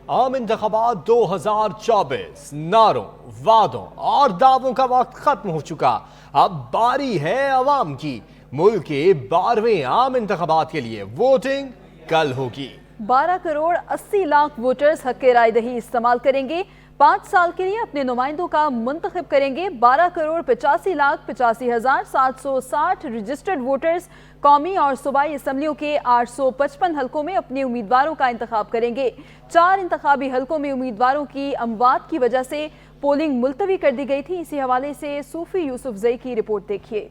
عام انتخابات 2024 نعروں، وعدوں اور دعووں کا وقت ختم ہو چکا۔ اب باری ہے عوام کی۔ ملک کے 12ویں عام انتخابات کے لیے ووٹنگ کل ہوگی۔ 12 کروڑ 80 لاکھ ووٹرز حق رائے دہی استعمال کریں گے۔ 5 سال کے لیے اپنے نمائندوں کا منتخب کریں گے۔ 12 کروڑ 85 لاکھ 85 ہزار 760 رجسٹرڈ ووٹرز قومی اور صوبائی اسمبلیوں کے 855 حلقوں میں اپنے امیدواروں کا انتخاب کریں گے۔ 4 انتخابی حلقوں میں امیدواروں کی اموات کی وجہ سے پولنگ ملتوی کر دی گئی تھی۔ اسی حوالے سے صوفی یوسف زئی کی رپورٹ دیکھیے۔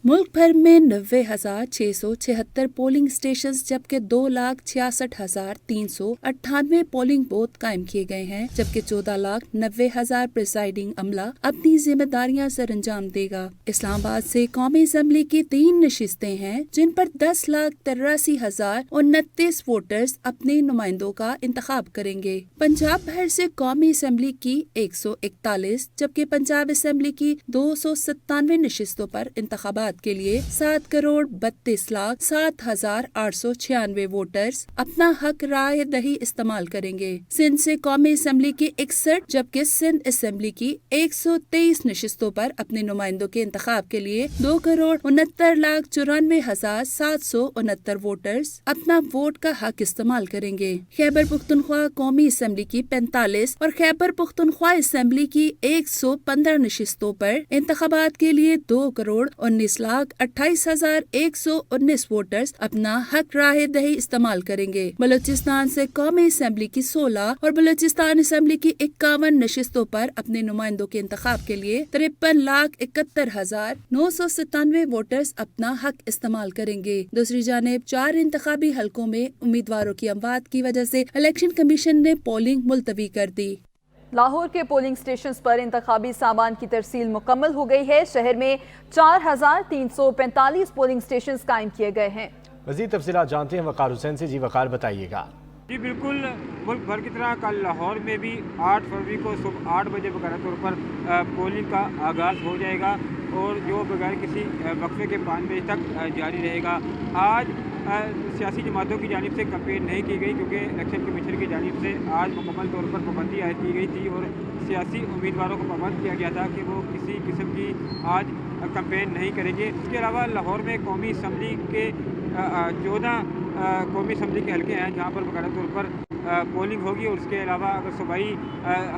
ملک بھر میں 90,676 پولنگ اسٹیشنز جبکہ 2,66,398 پولنگ بوتھ قائم کیے گئے ہیں، جبکہ 14,90,000 پریسائڈنگ عملہ اپنی ذمہ داریاں سر انجام دے گا۔ اسلام آباد سے قومی اسمبلی کی 3 نشستیں ہیں جن پر 10,83,029 ووٹرز اپنے نمائندوں کا انتخاب کریں گے۔ پنجاب بھر سے قومی اسمبلی کی 141 جبکہ پنجاب اسمبلی کی 297 نشستوں پر انتخابات کے لیے 7 کروڑ 32 لاکھ 7,896 ووٹرز اپنا حق رائے دہی استعمال کریں گے۔ سندھ سے قومی اسمبلی کی 61 جبکہ سندھ اسمبلی کی 123 نشستوں پر اپنے نمائندوں کے انتخاب کے لیے 2 کروڑ 69 لاکھ 94,769 ووٹرز اپنا ووٹ کا حق استعمال کریں گے۔ خیبر پختونخوا قومی اسمبلی کی 45 اور خیبر پختونخوا اسمبلی کی 115 نشستوں پر انتخابات کے لیے 2 کروڑ 19,28,119 ووٹرز اپنا حق رائے دہی استعمال کریں گے۔ بلوچستان سے قومی اسمبلی کی 16 اور بلوچستان اسمبلی کی 51 نشستوں پر اپنے نمائندوں کے انتخاب کے لیے 53,71,997 ووٹرز اپنا حق استعمال کریں گے۔ دوسری جانب 4 انتخابی حلقوں میں امیدواروں کی اموات کی وجہ سے الیکشن کمیشن نے پولنگ ملتوی کر دی۔ لاہور کے پولنگ سٹیشنز پر انتخابی سامان کی ترسیل مکمل ہو گئی ہے۔ شہر میں 4,345 پولنگ سٹیشنز قائم کیے گئے ہیں۔ مزید تفصیلات جانتے ہیں وقار حسین سے۔ جی وقار، بتائیے گا۔ جی بالکل، ملک بھر کی طرح کل لاہور میں بھی 8 فروری کو صبح 8 بجے باقاعدہ طور پر پولنگ کا آغاز ہو جائے گا اور جو بغیر کسی وقفے کے 5 بجے تک جاری رہے گا۔ آج سیاسی جماعتوں کی جانب سے کمپین نہیں کی گئی کیونکہ الیکشن کمیشن کی جانب سے آج مکمل طور پر پابندی عائد کی گئی تھی اور سیاسی امیدواروں کو پابند کیا گیا تھا کہ وہ کسی قسم کی آج کمپین نہیں کریں گے۔ اس کے علاوہ لاہور میں قومی اسمبلی کے 14 قومی اسمبلی کے حلقے ہیں جہاں پر باقاعدہ طور پر پولنگ ہوگی اور اس کے علاوہ اگر صوبائی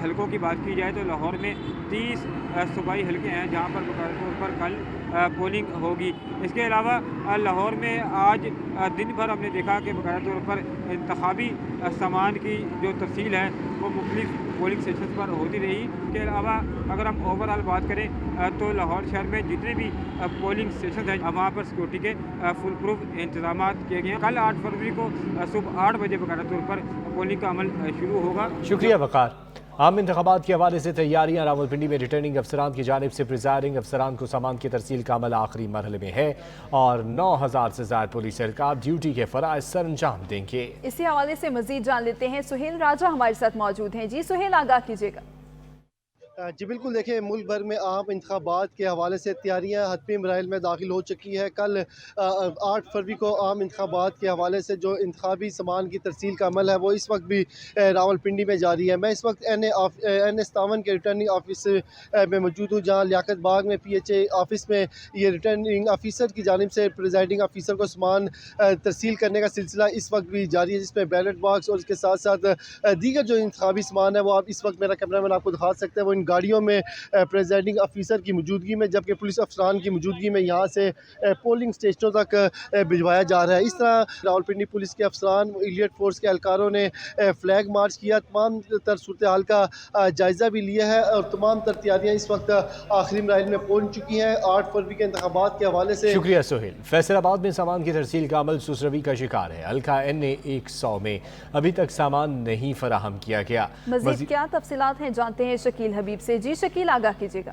حلقوں کی بات کی جائے تو لاہور میں 30 صوبائی حلقے ہیں جہاں پر باقاعدہ طور پر کل پولنگ ہوگی۔ اس کے علاوہ لاہور میں آج دن بھر ہم نے دیکھا کہ باقاعدہ طور پر انتخابی سامان کی جو ترسیل ہے وہ مختلف پولنگ اسٹیشنز پر ہوتی رہی۔ اس کے علاوہ اگر ہم اوور آل بات کریں تو لاہور شہر میں جتنے بھی پولنگ اسٹیشنز ہیں وہاں پر سیکورٹی کے فل پروف انتظامات کیے گئے ہیں۔ کل 8 فروری کو صبح 8 بجے باقاعدہ طور پر پولنگ کا عمل شروع ہوگا۔ شکریہ وقار۔ عام انتخابات کے حوالے سے تیاریاں راولپنڈی میں ریٹرننگ افسران کی جانب سے پریزائڈنگ افسران کو سامان کی ترسیل کا عمل آخری مرحلے میں ہے اور 9,000 سے زائد پولیس اہلکار ڈیوٹی کے فرائض سر انجام دیں گے۔ اسی حوالے سے مزید جان لیتے ہیں، سہیل راجہ ہمارے ساتھ موجود ہیں۔ جی سہیل، آگاہ کیجیے گا۔ جی بالکل، دیکھیں ملک بھر میں عام انتخابات کے حوالے سے تیاریاں حتمی مراحل میں داخل ہو چکی ہے۔ کل 8 فروری کو عام انتخابات کے حوالے سے جو انتخابی سامان کی ترسیل کا عمل ہے وہ اس وقت بھی راولپنڈی میں جاری ہے۔ میں اس وقت N57 کے ریٹرننگ آفس میں موجود ہوں جہاں لیاقت باغ میں PHA آفس میں یہ ریٹرننگ آفیسر کی جانب سے پریزائڈنگ آفیسر کو سامان ترسیل کرنے کا سلسلہ اس وقت بھی جاری ہے، جس میں بیلٹ باکس اور اس کے ساتھ ساتھ دیگر جو انتخابی سامان ہے وہ آپ اس وقت میرا کیمرہ مین آپ کو دکھا سکتے ہیں، وہ ان گاڑیوں میں پریزائڈنگ آفیسر کی موجودگی میں جبکہ پولیس افسران کی موجودگی میں یہاں سے پولنگ سٹیشنوں تک بھجوایا جا رہا ہے۔ اس طرح راولپنڈی پولیس کے افسران، ایلیٹ فورس کے اہلکاروں نے فلیگ مارچ کیا، تمام تر صورتحال کا جائزہ بھی لیا ہے اور تمام تر تیاریاں اس وقت آخری مراحل میں پہنچ چکی ہیں۔ 8 فروری کے انتخابات کے حوالے سے شکریہ سہیل۔ فیصل آباد میں سامان کی ترسیل کا عمل سوسروی کا شکار ہے۔ حلقہ NA 100 میں ابھی تک سامان نہیں فراہم کیا گیا۔ مزید کیا تفصیلات ہیں جانتے ہیں شکیل حبیب سے۔ جی شکیل، آگاہ کیجیے گا۔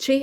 6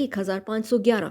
1,511,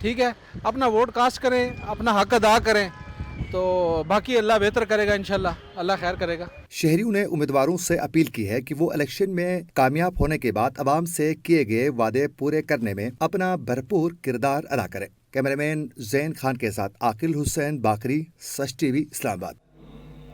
ٹھیک ہے, اپنا ووٹ کاسٹ کریں, اپنا حق ادا کریں, تو باقی اللہ بہتر کرے گا انشاءاللہ, اللہ خیر کرے گا. شہریوں نے امیدواروں سے اپیل کی ہے کہ وہ الیکشن میں کامیاب ہونے کے بعد عوام سے کیے گئے وعدے پورے کرنے میں اپنا بھرپور کردار ادا کریں. کیمرہ مین زین خان کے ساتھ عاقل حسین باقری, سچ ٹی وی, اسلام آباد.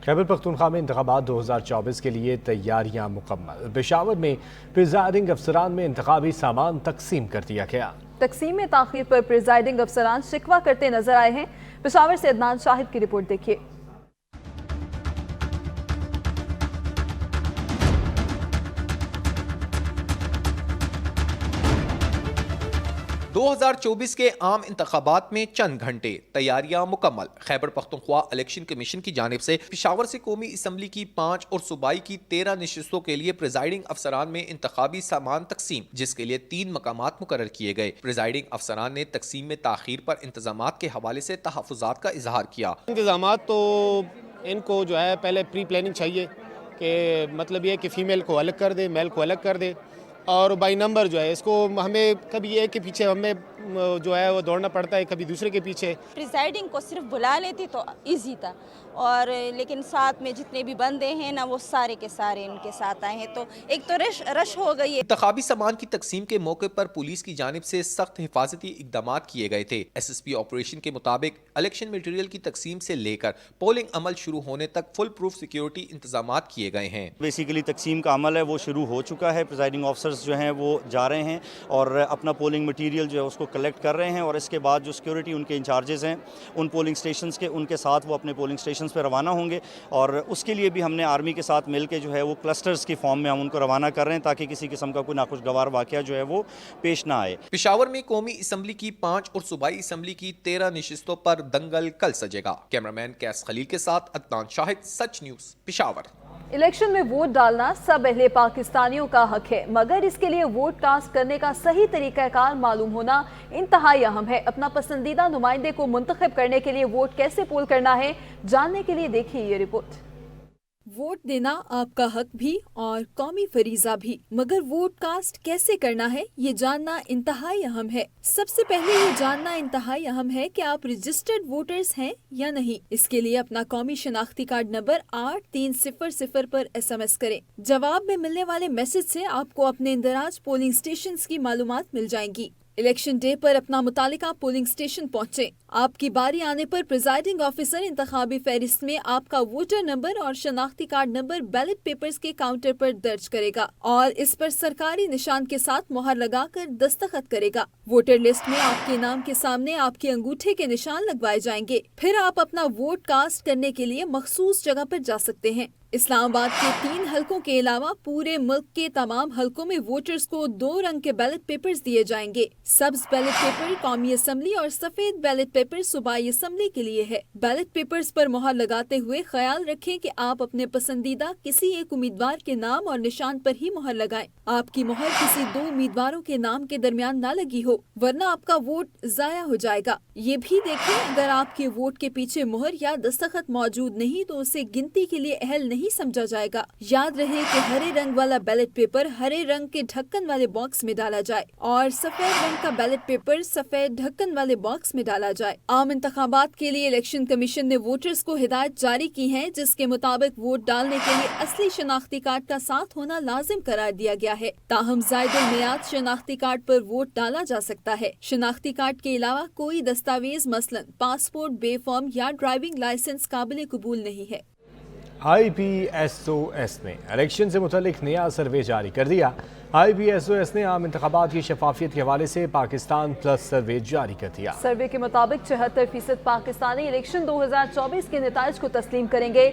خیبر پختونخوا میں انتخابات 2024 کے لیے تیاریاں مکمل. پشاور میں پریزائڈنگ افسران میں انتخابی سامان تقسیم کر دیا گیا. تقسیم میں تاخیر پر پریزائڈنگ افسران شکوہ کرتے نظر آئے ہیں. پشاور سے عدنان شاہد کی رپورٹ دیکھیے. 2024 کے عام انتخابات میں چند گھنٹے, تیاریاں مکمل. خیبر پختونخوا الیکشن کمیشن کی جانب سے پشاور سے قومی اسمبلی کی 5 اور صوبائی کی 13 نشستوں کے لیے پریزائڈنگ افسران میں انتخابی سامان تقسیم, جس کے لیے 3 مقامات مقرر کیے گئے. پریزائڈنگ افسران نے تقسیم میں تاخیر پر انتظامات کے حوالے سے تحفظات کا اظہار کیا. انتظامات تو ان کو جو ہے پہلے پری پلاننگ چاہیے, کہ مطلب یہ کہ فیمیل کو الگ کر دے, میل کو الگ کر دے, اور بائی نمبر جو ہے اس کو ہمیں کبھی ایک کے پیچھے ہمیں جو ہے وہ دوڑنا پڑتا ہے, کبھی دوسرے کے پیچھے. پریزائڈنگ کو صرف بلا لیتی تو ایزی تھا, اور لیکن ساتھ میں جتنے بھی بندے ہیں نا وہ سارے کے سارے ان کے ساتھ آئے ہیں, تو ایک تو رش ہو گئی ہے. انتخابی سامان کی تقسیم کے موقع پر پولیس کی جانب سے سخت حفاظتی اقدامات کیے گئے تھے. ایس ایس پی آپریشن کے مطابق الیکشن میٹیریل کی تقسیم سے لے کر پولنگ عمل شروع ہونے تک فل پروف سیکیورٹی انتظامات کیے گئے ہیں. بیسیکلی تقسیم کا عمل ہے وہ شروع ہو چکا ہے. پریزائڈنگ آفیسرز جو ہیں وہ جا رہے ہیں اور اپنا پولنگ مٹیریل جو ہے اس کو کلیکٹ کر رہے ہیں, اور اس کے بعد جو سیکیورٹی ان کے انچارجز ہیں ان پولنگ سٹیشنز کے, ان کے ساتھ وہ اپنے پولنگ سٹیشنز پہ روانہ ہوں گے. اور اس کے لیے بھی ہم نے آرمی کے ساتھ مل کے جو ہے وہ کلسٹرز کی فارم میں ہم ان کو روانہ کر رہے ہیں, تاکہ کسی قسم کا کوئی ناخوشگوار واقعہ جو ہے وہ پیش نہ آئے. پشاور میں قومی اسمبلی کی 5 اور صوبائی اسمبلی کی 13 نشستوں پر دنگل کل سجے گا. کیمرہ مین کیس خلیل کے ساتھ عدنان شاہد, سچ نیوز, پشاور. الیکشن میں ووٹ ڈالنا سب اہل پاکستانیوں کا حق ہے, مگر اس کے لیے ووٹ کاسٹ کرنے کا صحیح طریقہ کار معلوم ہونا انتہائی اہم ہے. اپنا پسندیدہ نمائندے کو منتخب کرنے کے لیے ووٹ کیسے پول کرنا ہے, جاننے کے لیے دیکھیے یہ رپورٹ. ووٹ دینا آپ کا حق بھی اور قومی فریضہ بھی, مگر ووٹ کاسٹ کیسے کرنا ہے یہ جاننا انتہائی اہم ہے. سب سے پہلے یہ جاننا انتہائی اہم ہے کہ آپ رجسٹرڈ ووٹرز ہیں یا نہیں. اس کے لیے اپنا قومی شناختی کارڈ نمبر 8300 پر SMS کریں. جواب میں ملنے والے میسج سے آپ کو اپنے اندراج پولنگ سٹیشنز کی معلومات مل جائیں گی. الیکشن ڈے پر اپنا متعلقہ پولنگ سٹیشن پہنچیں. آپ کی باری آنے پر پریزائڈنگ آفیسر انتخابی فہرست میں آپ کا ووٹر نمبر اور شناختی کارڈ نمبر بیلٹ پیپرز کے کاؤنٹر پر درج کرے گا اور اس پر سرکاری نشان کے ساتھ مہر لگا کر دستخط کرے گا. ووٹر لسٹ میں آپ کے نام کے سامنے آپ کے انگوٹھے کے نشان لگوائے جائیں گے. پھر آپ اپنا ووٹ کاسٹ کرنے کے لیے مخصوص جگہ پر جا سکتے ہیں. اسلام آباد کے 3 حلقوں کے علاوہ پورے ملک کے تمام حلقوں میں ووٹرز کو 2 رنگ کے بیلٹ پیپرز دیے جائیں گے. سبز بیلٹ پیپر قومی اسمبلی اور سفید بیلٹ پیپر صوبائی اسمبلی کے لیے ہے. بیلٹ پیپرز پر مہر لگاتے ہوئے خیال رکھیں کہ آپ اپنے پسندیدہ کسی ایک امیدوار کے نام اور نشان پر ہی مہر لگائیں. آپ کی مہر کسی 2 امیدواروں کے نام کے درمیان نہ لگی ہو, ورنہ آپ کا ووٹ ضائع ہو جائے گا. یہ بھی دیکھیں اگر آپ کے ووٹ کے پیچھے مہر یا دستخط موجود نہیں تو اسے گنتی کے لیے اہل نہیں سمجھا جائے گا. یاد رہے کہ ہرے رنگ والا بیلٹ پیپر ہرے رنگ کے ڈھکن والے باکس میں ڈالا جائے اور سفید رنگ کا بیلٹ پیپر سفید ڈھکن والے باکس میں ڈالا جائے. عام انتخابات کے لیے الیکشن کمیشن نے ووٹرز کو ہدایت جاری کی ہے, جس کے مطابق ووٹ ڈالنے کے لیے اصلی شناختی کارڈ کا ساتھ ہونا لازم قرار دیا گیا ہے. تاہم زائد المیعاد شناختی کارڈ پر ووٹ ڈالا جا سکتا ہے. شناختی کارڈ کے علاوہ کوئی دستاویز مثلا پاسپورٹ, بے فارم یا ڈرائیونگ لائسنس قابل قبول نہیں ہے. IPSOS نے الیکشن سے متعلق نیا سروے جاری کر دیا. IPSOS نے عام انتخابات کی شفافیت کے حوالے سے پاکستان پلس سروے جاری کر دیا. سروے کے مطابق 74% پاکستانی الیکشن 2024 کے نتائج کو تسلیم کریں گے.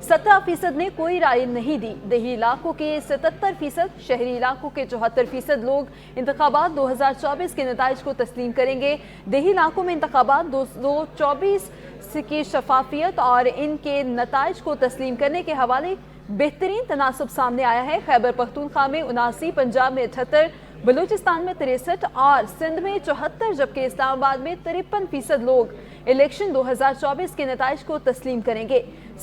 17% نے کوئی رائے نہیں دی. دیہی علاقوں کے 77%, شہری علاقوں کے 74% لوگ انتخابات 2024 کے نتائج کو تسلیم کریں گے. دیہی علاقوں میں انتخابات 2024 کی شفافیت اور ان کے نتائج کو تسلیم کرنے کے حوالے بہترین تناسب سامنے آیا ہے. خیبر پختونخوا میں 79, پنجاب میں 78, بلوچستان میں 63 اور سندھ میں 74, جبکہ اسلام آباد میں 53% لوگ الیکشن 2024 کے نتائج کو تسلیم کریں گے.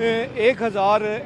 1,000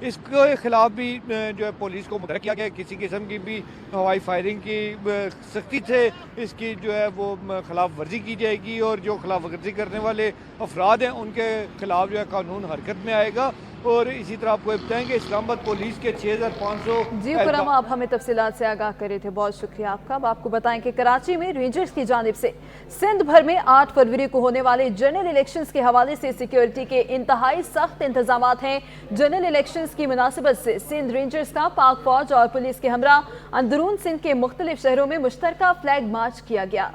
اس کے خلاف بھی جو ہے پولیس کو متحرک کیا گیا ہے. کسی قسم کی بھی ہوائی فائرنگ کی سختی سے اس کی جو ہے وہ خلاف ورزی کی جائے گی اور جو خلاف ورزی کرنے والے افراد ہیں ان کے خلاف جو ہے قانون حرکت میں آئے گا. اور اسی طرح آپ کو بتائیں کہ اسلام آباد پولیس کے 6500 جی خرم، آپ ہمیں تفصیلات سے آگاہ کرے تھے، بہت شکریہ آپ کا. اب آپ کو بتائیں کہ کراچی میں رینجرز کی جانب سے سندھ بھر میں 8 فروری کو ہونے والے جنرل الیکشنز کے حوالے سے سیکیورٹی کے انتہائی سخت انتظامات ہیں. جنرل الیکشنز کی مناسبت سے سندھ رینجرز کا پاک فوج اور پولیس کے ہمراہ اندرون سندھ کے مختلف شہروں میں مشترکہ فلیگ مارچ کیا گیا.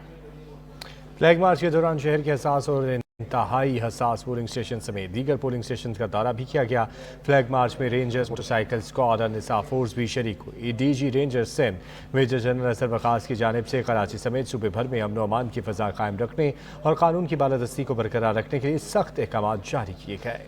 فلیگ مارچ کے دوران شہر کے حساس اور انتہائی حساس پولنگ اسٹیشن سمیت دیگر پولنگ اسٹیشن کا دورہ بھی کیا گیا. فلیگ مارچ میں رینجرز، موٹر سائیکل اسکواڈ اور نساء فورس بھی شریک ہوئی. D G Rangers Sindh major general Azhar Waqas کی جانب سے کراچی سمیت صوبے بھر میں امن و امان کی فضا قائم رکھنے اور قانون کی بالادستی کو برقرار رکھنے کے لیے سخت احکامات جاری کیے گئے.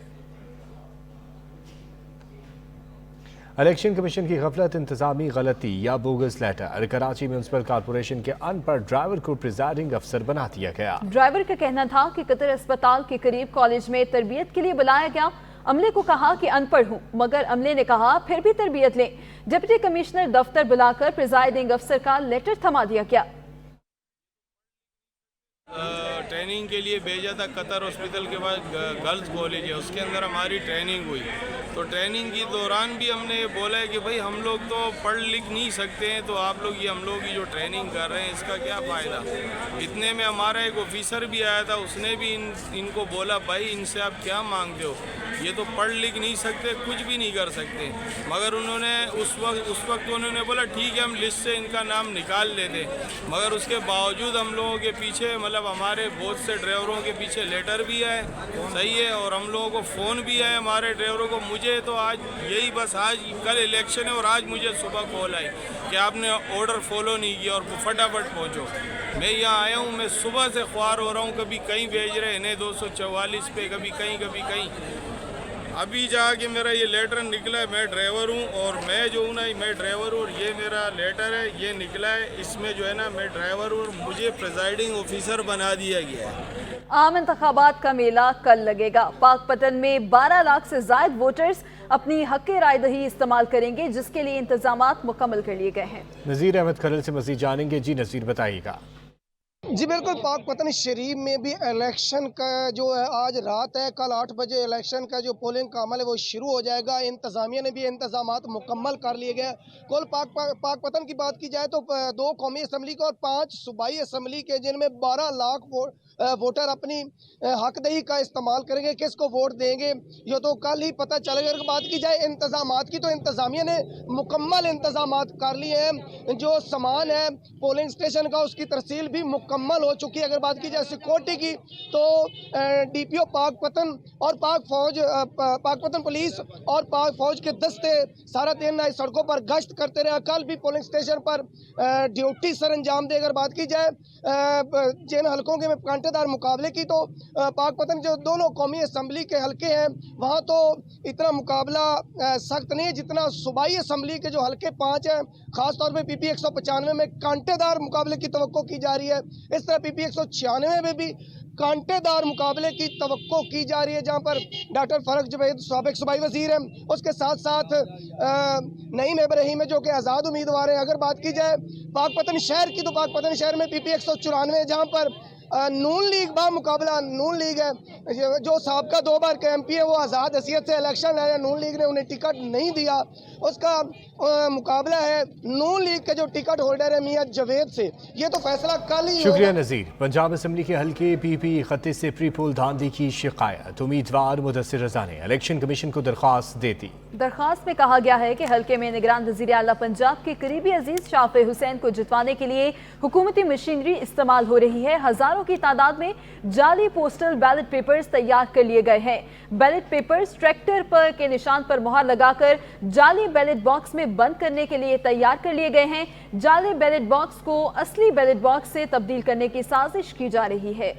الیکشن کمیشن کی غفلت، انتظامی غلطی یا bogus letter. Karachi municipal corporation کے ان پڑھ ڈرائیور کو پریزائڈنگ افسر بنا دیا گیا. ڈرائیور کا کہنا تھا کہ قطر اسپتال کے قریب کالج میں تربیت کے لیے بلایا گیا. عملے کو کہا کہ ان پڑھ ہوں، مگر عملے نے کہا پھر بھی تربیت لیں. ڈپٹی کمشنر دفتر بلا کر پریزائڈنگ افسر کا لیٹر تھما دیا گیا. ٹریننگ کے لیے بھیجا تھا قطر ہاسپٹل کے بعد گرلز کالج ہے، اس کے اندر ہماری ٹریننگ ہوئی. تو ٹریننگ کے دوران بھی ہم نے بولا ہے کہ بھائی ہم لوگ تو پڑھ لکھ نہیں سکتے ہیں، تو آپ لوگ یہ ہم لوگ کی جو ٹریننگ کر رہے ہیں اس کا کیا فائدہ. اتنے میں ہمارا ایک آفیسر بھی آیا تھا، اس نے بھی ان کو بولا بھائی ان سے آپ کیا مانگتے ہو، یہ تو پڑھ لکھ نہیں سکتے، کچھ بھی نہیں کر سکتے. مگر انہوں نے اس وقت انہوں نے بولا ٹھیک ہے ہم لسٹ سے ان کا نام نکال لیتے. مگر اس کے باوجود ہم لوگوں کے پیچھے مطلب ہمارے بہت سے ڈرائیوروں کے پیچھے لیٹر بھی ہے، صحیح ہے، اور ہم لوگوں کو فون بھی ہے ہمارے ڈرائیوروں کو. مجھے تو آج یہی بس آج کل الیکشن ہے اور آج مجھے صبح کال آئی کہ آپ نے آرڈر فالو نہیں کیا اور فٹافٹ پہنچو. میں یہاں آیا ہوں، میں صبح سے خوار ہو رہا ہوں، کبھی کہیں بھیج رہے ہیں 244 پہ، کبھی کہیں. ابھی جا کے میرا یہ لیٹر نکلا ہے، میں ڈرائیور ہوں اور میں جو ہوں نا میں ڈرائیور ہوں اور یہ میرا لیٹر ہے یہ نکلا ہے. اس میں جو ہے نا میں ڈرائیور ہوں اور مجھے پریزائڈنگ آفیسر بنا دیا گیا ہے. عام انتخابات کا میلہ کل لگے گا. پاک پتن میں 12 لاکھ سے زائد ووٹرز اپنی حق رائے دہی استعمال کریں گے، جس کے لیے انتظامات مکمل کر لیے گئے ہیں. نذیر احمد کھرل سے مزید جانیں گے. جی نذیر بتائیے گا. جی بالکل، پاک پتن شریف میں بھی الیکشن کا جو ہے آج رات ہے، کل 8 بجے الیکشن کا جو پولنگ کا عمل ہے وہ شروع ہو جائے گا. انتظامیہ نے بھی انتظامات مکمل کر لیے گئے. کل پاک پتن کی بات کی جائے تو 2 قومی اسمبلی کے اور 5 صوبائی اسمبلی کے، جن میں 12 لاکھ ووٹر اپنی حق دہی کا استعمال کریں گے. کس کو ووٹ دیں گے یہ تو کل ہی پتہ چلے گا. اگر بات کی جائے انتظامات کی تو انتظامیہ نے مکمل انتظامات کر لیے ہیں. جو سامان ہے پولنگ اسٹیشن کا اس کی ترسیل بھی مکمل ہو چکی ہے. اگر بات کی جائے سیکورٹی کی تو ڈی پی او پاک پتن اور پاک پتن پولیس اور پاک فوج کے دستے سارا دن سڑکوں پر گشت کرتے رہے. کل بھی پولنگ اسٹیشن پر ڈیوٹی سر انجام دے. اگر بات کی جائے جن حلقوں کے میں کانٹے دار مقابلے کی تو پاک پتن جو دونوں قومی اسمبلی کے حلقے ہیں وہاں تو اتنا مقابلہ سخت نہیں ہے جتنا صوبائی اسمبلی کے جو حلقے 5 ہیں، خاص طور پہ پی پی 195 میں کانٹے دار مقابلے کی توقع کی جا رہی ہے. اس طرح پی پی 196 میں بھی کانٹے دار مقابلے کی توقع کی جا رہی ہے، جہاں پر ڈاکٹر فرق جوید سابق صوبائی وزیر ہیں، اس کے ساتھ ساتھ نعیم ابراہیم ہے جو کہ آزاد امیدوار ہیں. اگر بات کی جائے پاک پتن شہر کی تو پاک پتن شہر میں پی پی 194 جہاں پر نون لیگ با مقابلہ نون لیگ ہے، جو سابقہ 2 بار کے ایم پی ہے وہ آزاد حیثیت سے الیکشن لڑے. نون لیگ نے انہیں ٹکٹ نہیں دیا. اس کا مقابلہ ہے نون لیگ کے جو ٹکٹ ہولڈر ہے میاں جاوید سے. یہ تو فیصلہ کل ہی شکریہ نذیر. پنجاب اسمبلی کے حلقے پی پی 31 سے پری پول دھاندلی کی شکایت. امیدوار مدثر رضا نے الیکشن کمیشن کو درخواست دے دی. درخواست میں کہا گیا ہے کہ حلقے میں نگران وزیر اعلیٰ پنجاب کے قریبی عزیز شافع حسین کو جتوانے کے لیے حکومتی مشینری استعمال ہو رہی ہے. ہزاروں کی تعداد میں جعلی پوسٹل بیلٹ پیپرز تیار کر لیے گئے ہیں. بیلٹ پیپرز ٹریکٹر پر کے نشان پر مہر لگا کر جعلی بیلٹ باکس میں بند کرنے کے لیے تیار کر لیے گئے ہیں. جعلی بیلٹ باکس کو اصلی بیلٹ باکس سے تبدیل کرنے کی سازش کی جا رہی ہے.